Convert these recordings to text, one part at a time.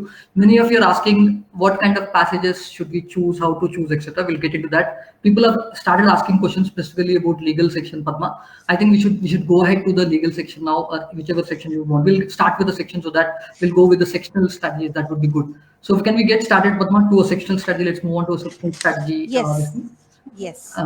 you, many of you are asking what kind of passages should we choose, how to choose, etc. We'll get into that. People have started asking questions specifically about legal section, Padma. I think we should go ahead to the legal section now, or whichever section you want. We'll start with the section so that we'll go with the sectional strategies. That would be good. So can we get started, Padma, to a sectional strategy? Let's move on to a sectional strategy. Yes.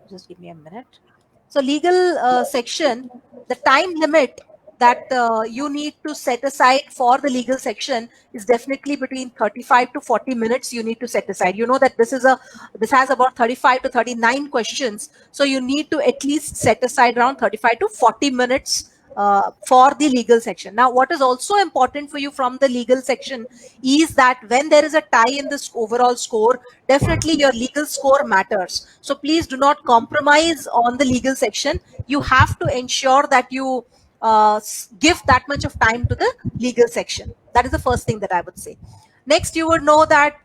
Just give me a minute. So legal section, the time limit that you need to set aside for the legal section is definitely between 35 to 40 minutes you need to set aside. You know that this has about 35 to 39 questions. So you need to at least set aside around 35 to 40 minutes for the legal section. Now, what is also important for you from the legal section is that when there is a tie in this overall score, definitely your legal score matters. So please do not compromise on the legal section. You have to ensure that you give that much of time to the legal section. That is the first thing that I would say. Next, you would know that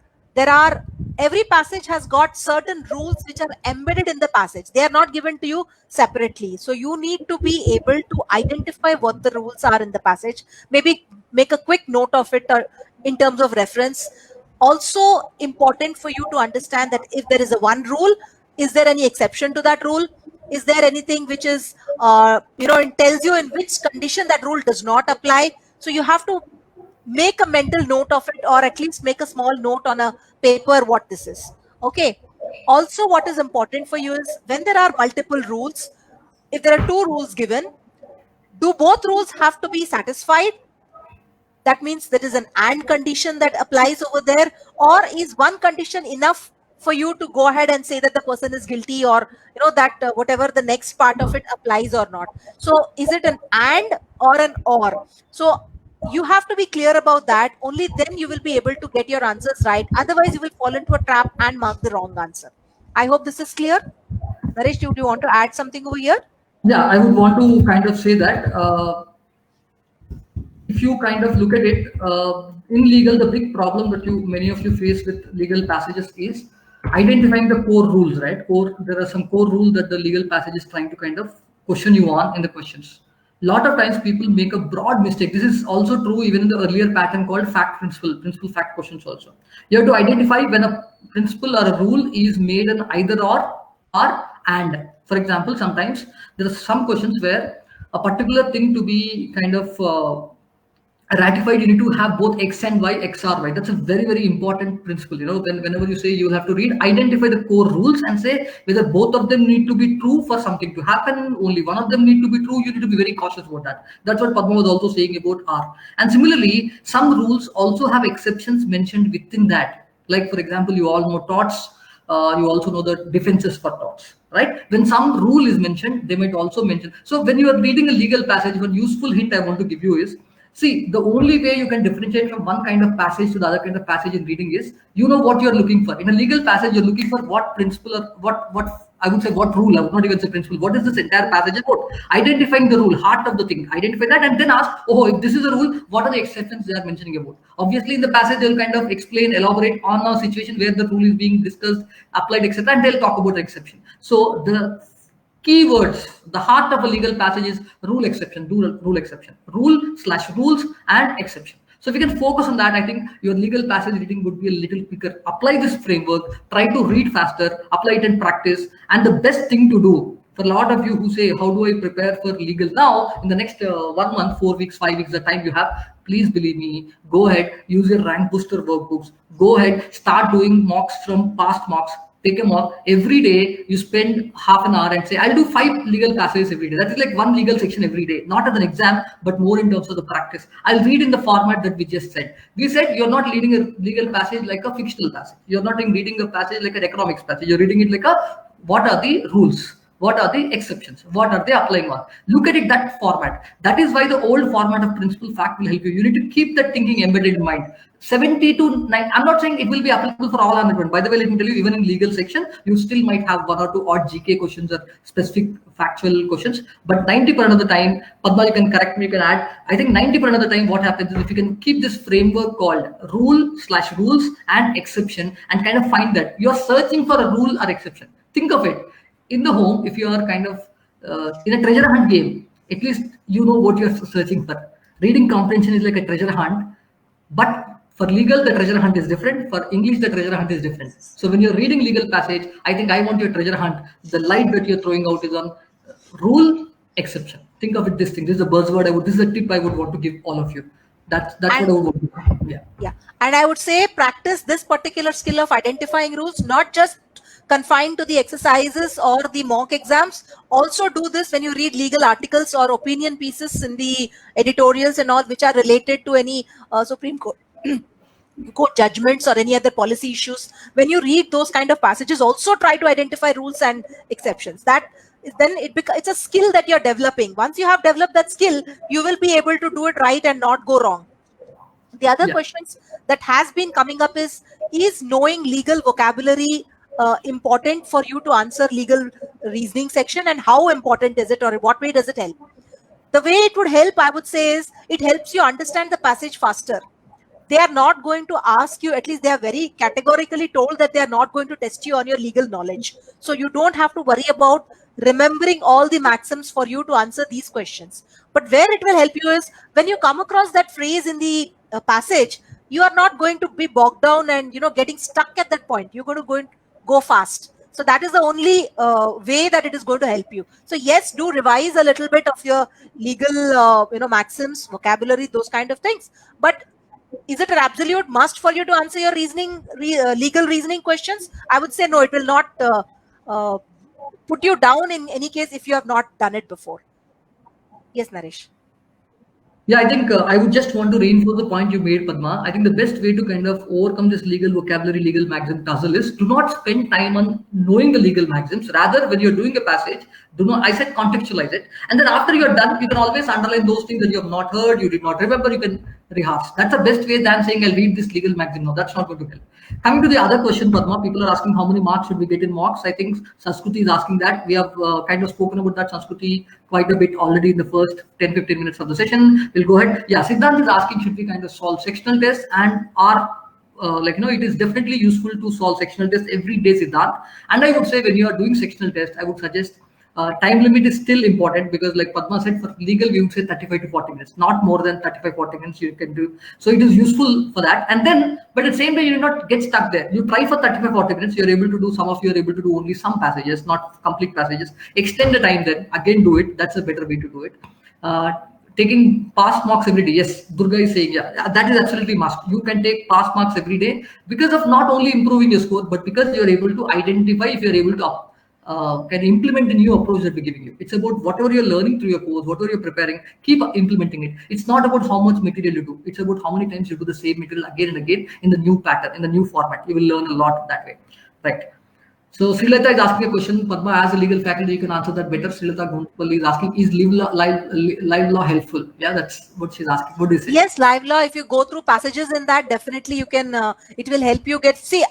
every passage has got certain rules which are embedded in the passage. They are not given to you separately. So you need to be able to identify what the rules are in the passage. Maybe make a quick note of it in terms of reference. Also important for you to understand that if there is a one rule, is there any exception to that rule? Is there anything which is, it tells you in which condition that rule does not apply? So you have to make a mental note of it, or at least make a small note on a paper what this is. Okay. Also, what is important for you is when there are multiple rules, if there are two rules given, do both rules have to be satisfied? That means there is an and condition that applies over there, or is one condition enough for you to go ahead and say that the person is guilty, or that whatever the next part of it applies or not. So is it an and or an or? So you have to be clear about that. Only then you will be able to get your answers right. Otherwise, you will fall into a trap and mark the wrong answer. I hope this is clear. Naresh, do you want to add something over here? Yeah, I would want to kind of say that if you kind of look at it, in legal, the big problem that many of you face with legal passages is identifying the core rules, right? There are some core rules that the legal passage is trying to kind of question you on in the questions. Lot of times people make a broad mistake. This is also true even in the earlier pattern called principle fact questions also. You have to identify when a principle or a rule is made in either or and. For example, sometimes there are some questions where a particular thing to be kind of ratified, you need to have both X and Y, X or Y. That's a very, very important principle. Whenever you say, you have to identify the core rules and say whether both of them need to be true for something to happen, only one of them need to be true. You need to be very cautious about that. That's what Padma was also saying about R. And similarly, some rules also have exceptions mentioned within that. Like, for example, you all know torts. You also know the defenses for torts, right? When some rule is mentioned, they might also mention. So when you are reading a legal passage, one useful hint I want to give you is, see, the only way you can differentiate from one kind of passage to the other kind of passage in reading is, you know what you're looking for. In a legal passage, you're looking for what principle or what I would say what rule. I would not even say principle. What is this entire passage about? Identifying the rule, heart of the thing. Identify that and then ask, oh, if this is a rule, what are the exceptions they are mentioning about? Obviously, in the passage, they'll kind of explain, elaborate on a situation where the rule is being discussed, applied, etc. And they'll talk about the exception. So the keywords, the heart of a legal passage is rule exception, rule exception, rule/rules and exception. So if you can focus on that, I think your legal passage reading would be a little quicker. Apply this framework, try to read faster, apply it in practice. And the best thing to do for a lot of you who say, how do I prepare for legal now? In the next 1 month, 4 weeks, 5 weeks, the time you have, please believe me, go ahead, use your rank booster workbooks, go ahead, start doing mocks from past mocks. Take a mock every day. You spend half an hour and say, I'll do 5 legal passages every day. That is like 1 legal section every day, not as an exam, but more in terms of the practice. I'll read in the format that we just said. We said you're not reading a legal passage like a fictional passage. You're not reading a passage like an economics passage. You're reading it like what are the rules? What are the exceptions? What are they applying on? Look at it that format. That is why the old format of principle fact will help you. You need to keep that thinking embedded in mind. 70 to 9. I'm not saying it will be applicable for all 100. By the way, let me tell you, even in legal section, you still might have 1 or 2 odd GK questions or specific factual questions. But 90% of the time, Padma, you can correct me, you can add. I think 90% of the time, what happens is if you can keep this framework called rule/rules and exception and kind of find that you're searching for a rule or exception. Think of it. In the home, if you are kind of in a treasure hunt game, at least you know what you're searching for. Reading comprehension is like a treasure hunt, but For legal, the treasure hunt is different. For English, the treasure hunt is different. So when you're reading legal passage, I think I want your treasure hunt. The light that you're throwing out is on rule, exception. Think of it this thing. This is a buzzword. This is a tip I would want to give all of you. That's what I would want to do. Yeah. And I would say practice this particular skill of identifying rules, not just confined to the exercises or the mock exams. Also do this when you read legal articles or opinion pieces in the editorials and all, which are related to any Supreme Court court judgments or any other policy issues. When you read those kind of passages, also try to identify rules and exceptions. That then it's a skill that you're developing. Once you have developed that skill, you will be able to do it right and not go wrong. The other questions that has been coming up is knowing legal vocabulary important for you to answer legal reasoning section, and how important is it, or what way does it help? The way it would help, I would say, is it helps you understand the passage faster. They are not going to ask you, at least they are very categorically told that they are not going to test you on your legal knowledge. So you don't have to worry about remembering all the maxims for you to answer these questions. But where it will help you is when you come across that phrase in the passage, you are not going to be bogged down and getting stuck at that point. You're going to go fast. So that is the only way that it is going to help you. So yes, do revise a little bit of your legal maxims, vocabulary, those kind of things. But is it an absolute must for you to answer your legal reasoning questions? I would say no, it will not put you down in any case if you have not done it before. Yes, Naresh. Yeah, I think I would just want to reinforce the point you made, Padma. I think the best way to kind of overcome this legal vocabulary, legal maxim puzzle is do not spend time on knowing the legal maxims. Rather, when you're doing a passage, I said contextualize it. And then after you're done, you can always underline those things that you have not heard, you did not remember, you can rehearse. That's the best way than saying, I'll read this legal maxim. No, that's not going to help. Coming to the other question, Padma, people are asking how many marks should we get in mocks. I think Sanskruti is asking that. We have kind of spoken about that, Sanskruti, quite a bit already in the first 10-15 minutes of the session. We'll go ahead. Yeah, Siddhant is asking, should we kind of solve sectional tests, and it is definitely useful to solve sectional tests every day, Siddhant. And I would say when you are doing sectional tests, I would suggest time limit is still important, because like Padma said, for legal, we would say 35 to 40 minutes, not more than 35-40 minutes you can do. So it is useful for that. And then, but at the same time, you do not get stuck there. You try for 35-40 minutes, you're able to do only some passages, not complete passages. Extend the time then, again do it. That's a better way to do it. Taking past marks every day. Yes, Durga is saying, yeah, that is absolutely must. You can take past marks every day because of not only improving your score, but because you're able to identify if you're able to can implement the new approach that we're giving you. It's about whatever you're learning through your course, whatever you're preparing, keep implementing it. It's not about how much material you do. It's about how many times you do the same material again and again in the new pattern, in the new format. You will learn a lot that way. Right. So Srilata is asking a question. Padma, as a legal faculty, you can answer that better. Srilata Gunpalli is asking, is live law helpful? Yeah, that's what she's asking. What do you say? Yes, live law, if you go through passages in that, definitely you can, it will help you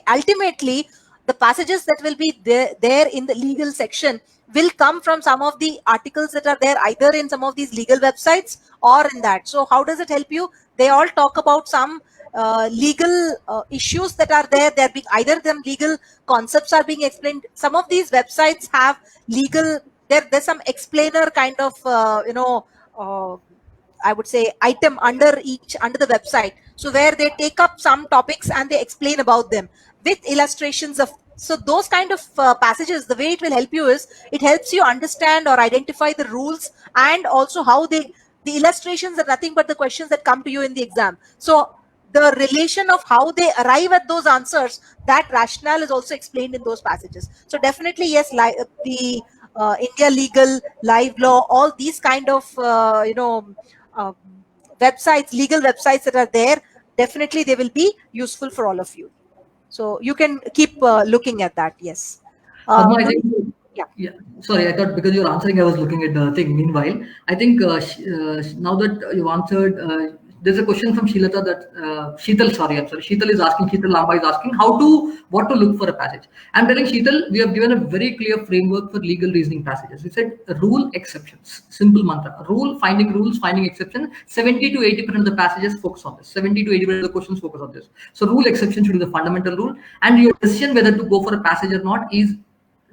ultimately, the passages that will be there in the legal section will come from some of the articles that are there either in some of these legal websites or in that. So how does it help you? They all talk about some legal issues that are there. They're being, either them legal concepts are being explained. Some of these websites have legal, there's some explainer kind of, I would say item under the website. So where they take up some topics and they explain about them with illustrations of, so those kind of passages, the way it will help you is it helps you understand or identify the rules, and also how the illustrations are nothing but the questions that come to you in the exam. So the relation of how they arrive at those answers, that rationale is also explained in those passages. So definitely, yes, the India Legal, Live Law, all these kind of websites, legal websites that are there, definitely they will be useful for all of you. So you can keep looking at that. Yes. I think, yeah. Sorry, I thought because you're answering, I was looking at the thing. Meanwhile, I think now that you've answered, there's a question from Sheelata that Sheetal is asking, Sheetal Lamba is asking what to look for a passage. I'm telling Sheetal, we have given a very clear framework for legal reasoning passages. We said rule, exceptions, simple mantra. Rule, finding rules, finding exceptions. 70 to 80% of the passages focus on this. 70 to 80% of the questions focus on this. So rule, exception should be the fundamental rule. And your decision whether to go for a passage or not is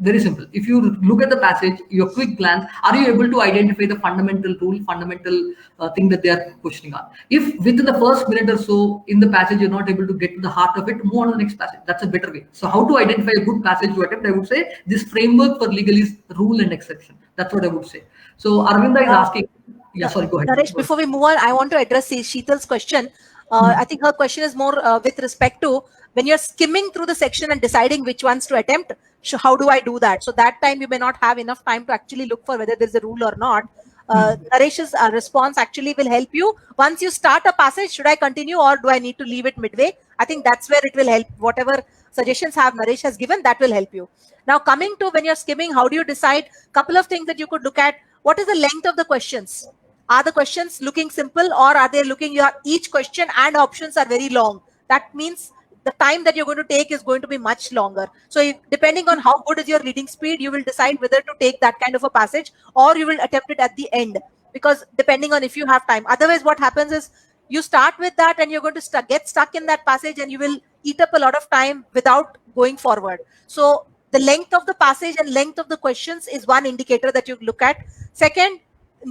Very simple. If you look at the passage, your quick glance, are you able to identify the fundamental rule, fundamental thing that they are questioning on? If within the first minute or so in the passage you're not able to get to the heart of it, move on to the next passage. That's a better way. So how to identify a good passage to attempt? I would say this framework for legal is rule and exception. That's what I would say. So Arvinda is asking. Yeah, sorry, go ahead. Naresh, before we move on, I want to address Sheetal's question. I think her question is more with respect to when you're skimming through the section and deciding which ones to attempt, how do I do that? So that time you may not have enough time to actually look for whether there's a rule or not. Naresh's response actually will help you. Once you start a passage, should I continue or do I need to leave it midway? I think that's where it will help. Whatever suggestions Naresh has given, that will help you. Now coming to when you're skimming, how do you decide? Couple of things that you could look at. What is the length of the questions? Are the questions looking simple or are they looking each question and options are very long? That means the time that you're going to take is going to be much longer. So depending on how good is your reading speed, you will decide whether to take that kind of a passage or you will attempt it at the end, because depending on if you have time. Otherwise, what happens is you start with that and you're going to get stuck in that passage and you will eat up a lot of time without going forward. So the length of the passage and length of the questions is one indicator that you look at. Second,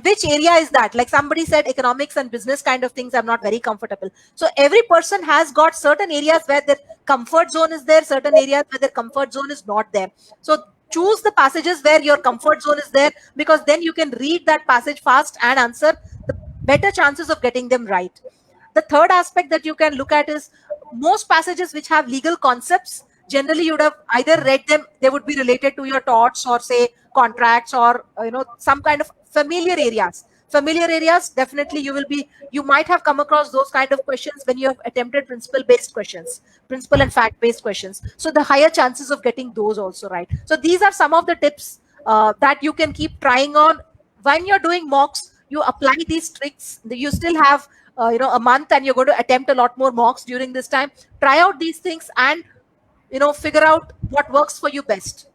which area is that? Like somebody said, economics and business kind of things, I'm not very comfortable. So every person has got certain areas where their comfort zone is there, certain areas where their comfort zone is not there. So choose the passages where your comfort zone is there, because then you can read that passage fast and answer, the better chances of getting them right. The third aspect that you can look at is most passages which have legal concepts, generally you would have either read them, they would be related to your torts or say contracts or some kind of familiar areas. Familiar areas, definitely you might have come across those kind of questions when you have attempted principle-based questions, principle and fact-based questions. So the higher chances of getting those also right. So these are some of the tips that you can keep trying on. When you're doing mocks, you apply these tricks. You still have a month and you're going to attempt a lot more mocks during this time. Try out these things and figure out what works for you best.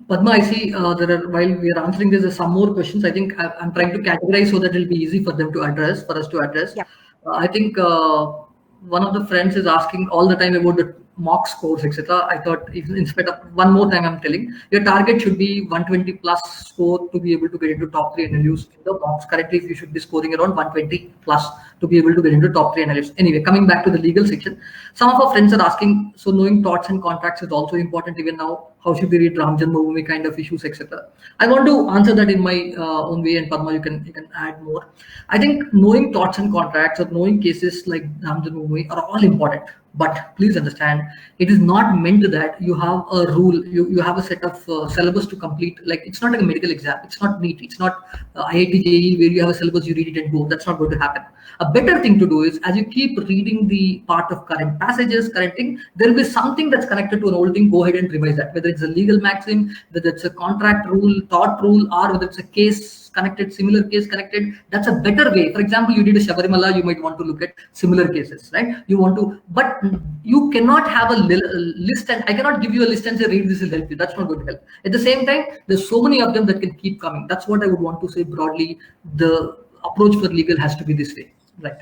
Padma, I see while we are answering this, there's some more questions. I think I'm trying to categorize so that it'll be easy for us to address. Yeah. I think one of the friends is asking all the time about the mock scores, etc. I thought, instead of one more time, I'm telling your target should be 120 plus score to be able to get into top 3 NLUs in the mocks. Currently, you should be scoring around 120 plus to be able to get into top 3 NLUs. Anyway, coming back to the legal section, some of our friends are asking, so knowing torts and contracts is also important even now. How should we read Ram Janmabhoomi kind of issues, etc. I want to answer that in my own way, and Padma, you can add more. I think knowing torts and contracts or knowing cases like Ram Janmabhoomi are all important. But please understand, it is not meant that you have a rule, you have a set of syllabus to complete. Like, it's not like a medical exam. It's not NEET. It's not IIT JEE where you have a syllabus, you read it and go. That's not going to happen. A better thing to do is, as you keep reading the part of current passages, current thing, there will be something that's connected to an old thing. Go ahead and revise that. Whether it's a legal maxim, whether it's a contract rule, tort rule, or whether it's a case connected, similar case connected, that's a better way. For example, you did a Shabarimala, you might want to look at similar cases, right? You want to, but you cannot have a list, and I cannot give you a list and say, read this will help you. That's not going to help. At the same time, there's so many of them that can keep coming. That's what I would want to say broadly. The approach for legal has to be this way, right?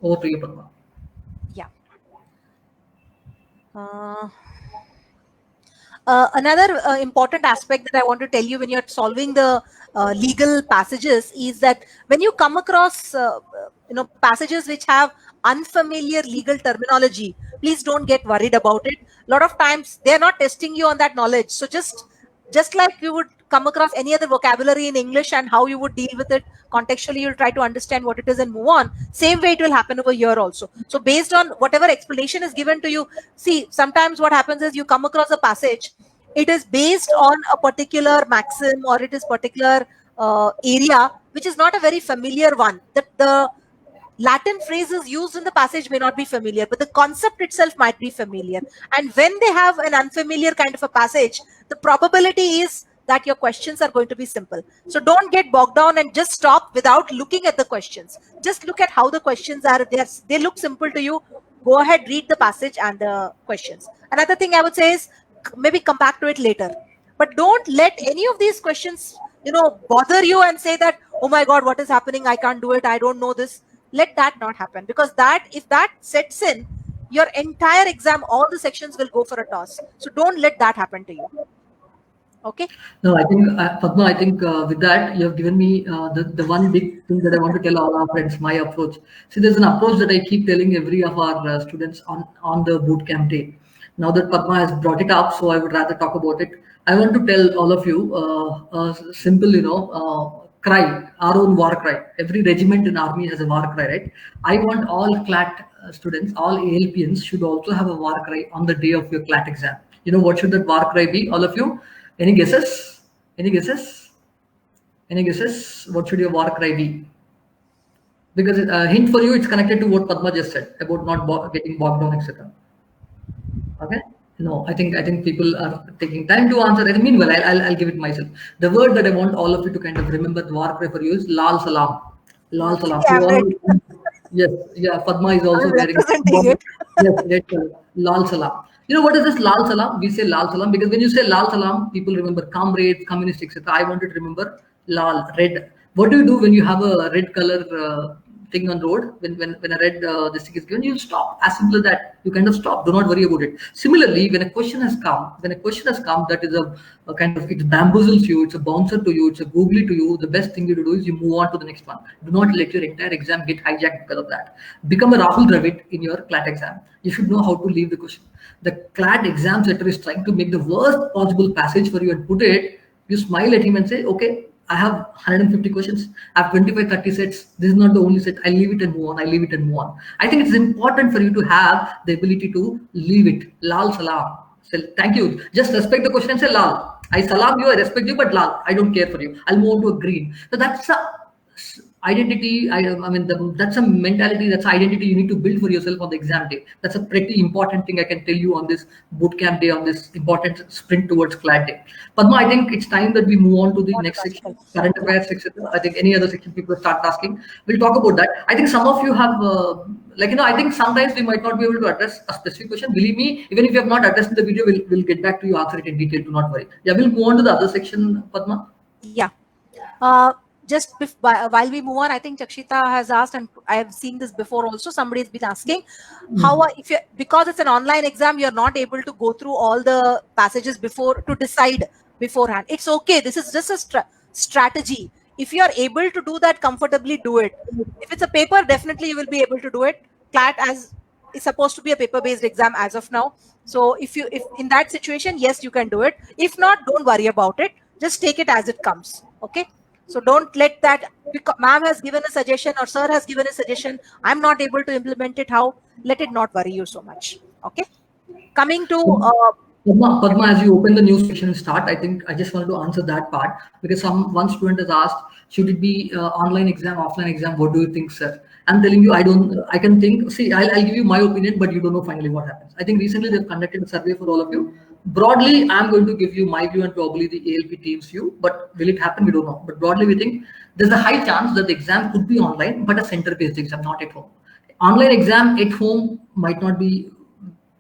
Over to you, Padma. Yeah. Another important aspect that I want to tell you when you're solving the legal passages is that when you come across passages which have unfamiliar legal terminology, please don't get worried about it. A lot of times they're not testing you on that knowledge. So just like you would come across any other vocabulary in English and how you would deal with it contextually, you'll try to understand what it is and move on. Same way it will happen over here also. So based on whatever explanation is given to you, see, sometimes what happens is you come across a passage, it is based on a particular maxim or it is particular area, which is not a very familiar one. The Latin phrases used in the passage may not be familiar, but the concept itself might be familiar. And when they have an unfamiliar kind of a passage, the probability is that your questions are going to be simple. So don't get bogged down and just stop without looking at the questions. Just look at how the questions are. They look simple to you. Go ahead, read the passage and the questions. Another thing I would say is maybe come back to it later. But don't let any of these questions, bother you and say that, oh my God, what is happening? I can't do it. I don't know this. Let that not happen, because if that sets in, your entire exam, all the sections will go for a toss. So don't let that happen to you. Okay. No, I think Padma, I think with that you have given me the one big thing that I want to tell all our friends. My approach. See, there's an approach that I keep telling every of our students on the boot camp day. Now that Padma has brought it up, so I would rather talk about it. I want to tell all of you a simple, cry, our own war cry. Every regiment in army has a war cry, right? I want all CLAT students, all ALPNs should also have a war cry on the day of your CLAT exam. You know what should that war cry be? All of you. Any guesses? Any guesses? Any guesses? What should your war cry be? Because hint for you, it's connected to what Padma just said about not getting bogged down, etc. Okay. No, I think people are taking time to answer. And meanwhile, I'll give it myself. The word that I want all of you to kind of remember the war cry for you is Lal Salam. Lal Salam. Yes, yeah. Padma is also wearing. Yes, red color. Lal Salam. You know what is this Lal Salam? We say Lal Salam because when you say Lal Salam, people remember comrades, communists, etc. I wanted to remember Lal, red. What do you do when you have a red color thing on road? When a red this thing is given, you stop. As simple as that. You kind of stop. Do not worry about it. Similarly, when a question has come, that is a kind of, it bamboozles you, it's a bouncer to you, it's a googly to you. The best thing you to do is you move on to the next one. Do not let your entire exam get hijacked because of that. Become a Rahul Dravid in your CLAT exam. You should know how to leave the question. The CLAT exam setter is trying to make the worst possible passage for you and put it. You smile at him and say, okay, I have 150 questions. I have 25, 30 sets. This is not the only set. I leave it and move on. I leave it and move on. I think it's important for you to have the ability to leave it. Lal Salam. So, thank you. Just respect the question and say Lal. I salam you, I respect you, but Lal, I don't care for you. I'll move on to a green. So that's a identity. That's a mentality, that's identity you need to build for yourself on the exam day. That's a pretty important thing I can tell you on this bootcamp day, on this important sprint towards CLAT day. Padma, I think it's time that we move on to the next section, current affairs section. I think any other section people start asking, we'll talk about that. I think some of you have, I think sometimes we might not be able to address a specific question. Believe me, even if you have not addressed the video, we'll get back to you, answer it in detail. Do not worry. Yeah, we'll move on to the other section, Padma. Yeah. Just while we move on, I think Chakshita has asked, and I have seen this before also, somebody's been asking how, because it's an online exam, you're not able to go through all the passages to decide beforehand. It's okay. This is just a strategy. If you are able to do that comfortably, do it. If it's a paper, definitely you will be able to do it. CLAT is supposed to be a paper-based exam as of now. So if in that situation, yes, you can do it. If not, don't worry about it. Just take it as it comes. Okay. So don't let that, ma'am has given a suggestion or sir has given a suggestion, I'm not able to implement it. How? Let it not worry you so much. Okay. Coming to Padma, as you open the new section and start, I think I just wanted to answer that part because one student has asked, should it be online exam, offline exam? What do you think, sir? I'm telling you, I can think, see, I'll give you my opinion, but you don't know finally what happens. I think recently they've conducted a survey for all of you. Broadly, I'm going to give you my view and probably the ALP team's view, but will it happen? We don't know. But broadly, we think there's a high chance that the exam could be online, but a center-based exam, not at home. Online exam at home might not be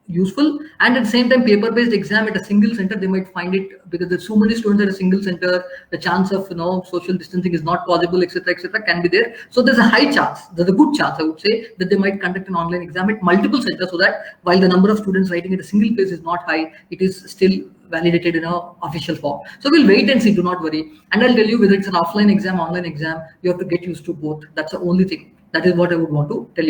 useful, and at the same time paper-based exam at a single center, they might find it, because there's so many students at a single center, the chance of social distancing is not possible, etc., can be there. So there's a high chance, there's a good chance, I would say, that they might conduct an online exam at multiple centers, so that while the number of students writing at a single place is not high, it is still validated in an official form. So we'll wait and see, do not worry. And I'll tell you, whether it's an offline exam, online exam, you have to get used to both. That's the only thing. That is what I would want to tell you.